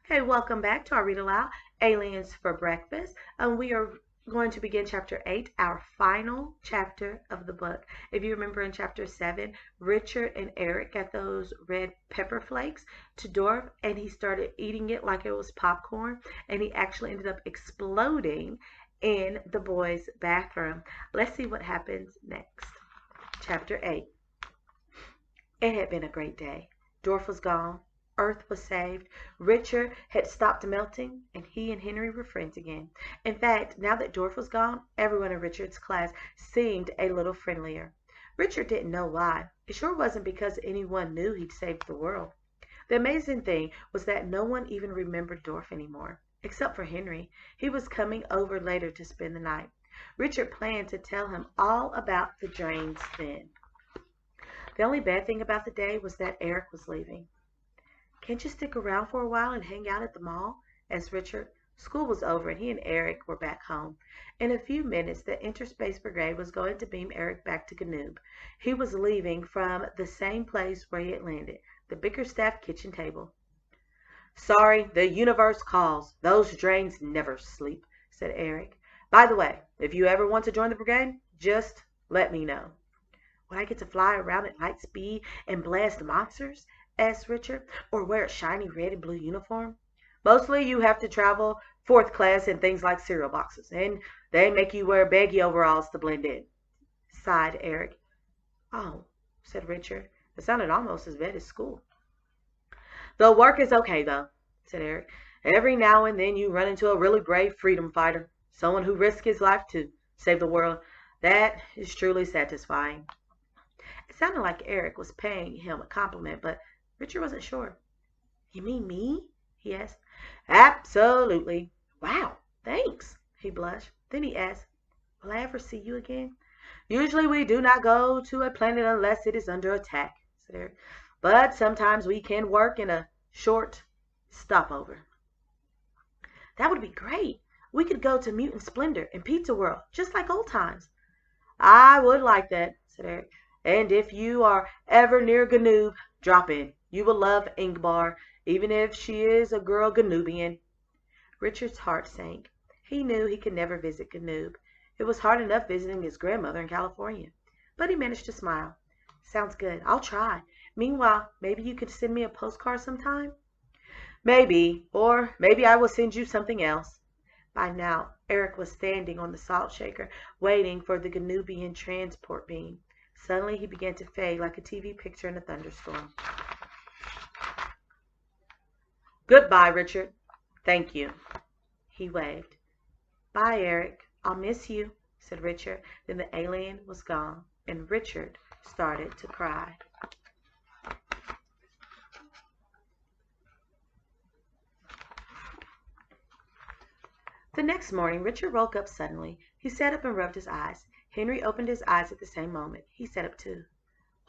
Hey, welcome back to our Read Aloud, Aliens for Breakfast. We are going to begin chapter 8, our final chapter of the book. If you remember in chapter 7, Richard and Eric got those red pepper flakes to Dorf and he started eating it like it was popcorn and he actually ended up exploding in the boys' bathroom. Let's see what happens next. Chapter 8. It had been a great day. Dorf was gone. Earth was saved. Richard had stopped melting, and he and Henry were friends again. In fact, now that Dorf was gone, everyone in Richard's class seemed a little friendlier. Richard didn't know why. It sure wasn't because anyone knew he'd saved the world. The amazing thing was that no one even remembered Dorf anymore, except for Henry. He was coming over later to spend the night. Richard planned to tell him all about the drains then. The only bad thing about the day was that Eric was leaving. "Can't you stick around for a while and hang out at the mall?" asked Richard. School was over and he and Eric were back home. In a few minutes the Interspace Brigade was going to beam Eric back to Ganoob. He was leaving from the same place where he had landed, the Bickerstaff kitchen table. "Sorry, the universe calls. Those drains never sleep," said Eric. "By the way, if you ever want to join the brigade, just let me know." "Would I get to fly around at light speed and blast monsters?" asked Richard, "or wear a shiny red and blue uniform?" "Mostly you have to travel fourth class in things like cereal boxes, and they make you wear baggy overalls to blend in," sighed Eric. "Oh," said Richard. It sounded almost as bad as school. "The work is okay, though," said Eric. "Every now and then you run into a really brave freedom fighter, someone who risks his life to save the world. That is truly satisfying." It sounded like Eric was paying him a compliment, but Richard wasn't sure. "You mean me?" he asked. "Absolutely." "Wow, thanks," he blushed. Then he asked, "Will I ever see you again?" "Usually we do not go to a planet unless it is under attack," said Eric. "But sometimes we can work in a short stopover." "That would be great. We could go to Mutant Splendor and Pizza World, just like old times." "I would like that," said Eric. "And if you are ever near Ganoob, drop in. You will love Ingbar, even if she is a girl Ganoobian." Richard's heart sank. He knew he could never visit Ganoob. It was hard enough visiting his grandmother in California. But he managed to smile. "Sounds good. I'll try. Meanwhile, maybe you could send me a postcard sometime?" "Maybe. Or maybe I will send you something else." By now, Eric was standing on the salt shaker, waiting for the Ganoobian transport beam. Suddenly, he began to fade like a TV picture in a thunderstorm. "Goodbye, Richard." "Thank you." He waved. "Bye, Eric. I'll miss you," said Richard. Then the alien was gone, and Richard started to cry. The next morning, Richard woke up suddenly. He sat up and rubbed his eyes. Henry opened his eyes at the same moment. He sat up too.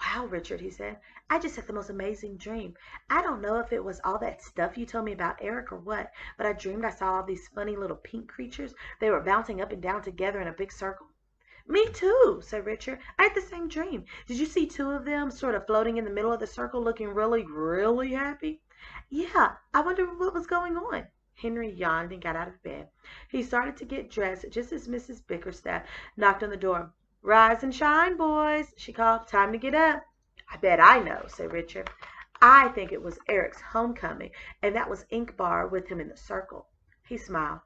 "Wow, Richard," he said. "I just had the most amazing dream. I don't know if it was all that stuff you told me about Eric or what, but I dreamed I saw all these funny little pink creatures. They were bouncing up and down together in a big circle." "Me too," said Richard. "I had the same dream. Did you see two of them sort of floating in the middle of the circle looking really, really happy?" "Yeah, I wonder what was going on." Henry yawned and got out of bed. He started to get dressed just as Mrs. Bickerstaff knocked on the door. "Rise and shine, boys," she called. "Time to get up." "I bet I know," said Richard. "I think it was Eric's homecoming, and that was Inkbar with him in the circle." He smiled.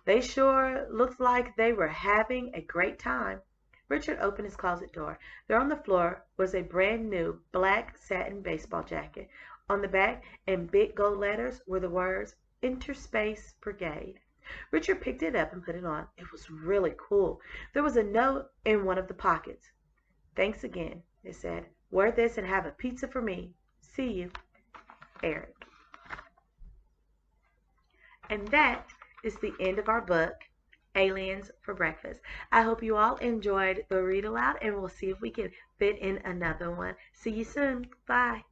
"They sure looked like they were having a great time." Richard opened his closet door. There on the floor was a brand new black satin baseball jacket. On the back, in big gold letters, were the words, "Interspace Brigade." Richard picked it up and put it on. It was really cool. There was a note in one of the pockets. "Thanks again," it said. "Wear this and have a pizza for me. See you, Eric." And that is the end of our book, Aliens for Breakfast. I hope you all enjoyed the read aloud, and we'll see if we can fit in another one. See you soon. Bye.